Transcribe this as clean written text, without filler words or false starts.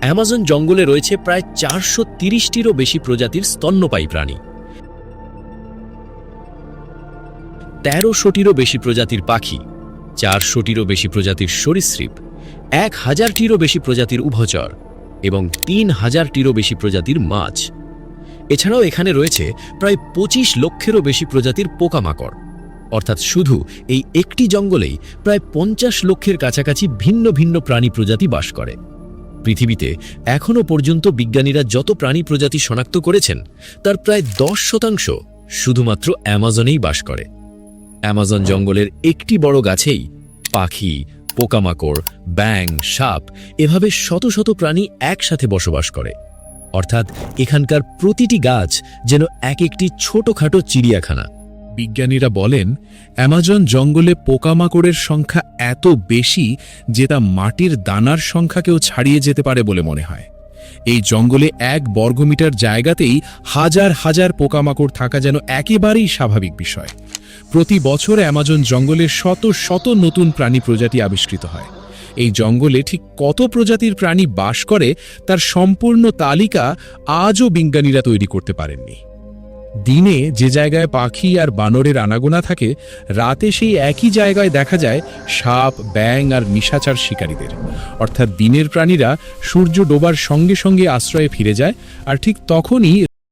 Amazon জঙ্গলে রয়েছে প্রায় 430টিরও বেশি প্রজাতির স্তন্যপায়ী প্রাণী, 1300টিরও বেশি প্রজাতির পাখি, 400টিরও বেশি প্রজাতির সরীসৃপ, 1000টিরও বেশি প্রজাতির উভচর এবং 3000টিরও বেশি প্রজাতির মাছ। এছাড়াও এখানে রয়েছে প্রায় 25 লক্ষেরও বেশি প্রজাতির পোকামাকড়। অর্থাৎ শুধু এই একটি জঙ্গলেই প্রায় 50 লক্ষের কাছাকাছি ভিন্ন ভিন্ন প্রাণী প্রজাতি বাস করে। পৃথিবীতে এখনও পর্যন্ত বিজ্ঞানীরা যত প্রাণী প্রজাতি শনাক্ত করেছেন তার প্রায় 10% শুধুমাত্র অ্যামাজনেই বাস করে। অ্যামাজন জঙ্গলের একটি বড় গাছেই পাখি, পোকামাকড়, ব্যাঙ, সাপ এভাবে শত শত প্রাণী একসাথে বসবাস করে। অর্থাৎ এখানকার প্রতিটি গাছ যেন এক একটি ছোটখাটো চিড়িয়াখানা। বিজ্ঞানীরা বলেন, অ্যামাজন জঙ্গলে পোকামাকড়ের সংখ্যা এত বেশি যে তা মাটির দানার সংখ্যাকেও ছাড়িয়ে যেতে পারে বলে মনে হয়। এই জঙ্গলে 1 বর্গমিটার জায়গাতেই হাজার হাজার পোকামাকড় থাকা যেন একেবারেই স্বাভাবিক বিষয়। প্রতি বছর অ্যামাজন জঙ্গলে শত শত নতুন প্রাণী প্রজাতি আবিষ্কৃত হয়। এই জঙ্গলে ঠিক কত প্রজাতির প্রাণী বাস করে তার সম্পূর্ণ তালিকা আজও বিজ্ঞানীরা তৈরি করতে পারেননি। দিনে যে জায়গায় পাখি আর বানরের আনাগোনা থাকে, রাতে সেই একই জায়গায় দেখা যায় সাপ, ব্যাঙ আর নিশাচর শিকারীদের। অর্থাৎ দিনের প্রাণীরা সূর্য ডোবার সঙ্গে সঙ্গে আশ্রয়ে ফিরে যায়, আর ঠিক তখনই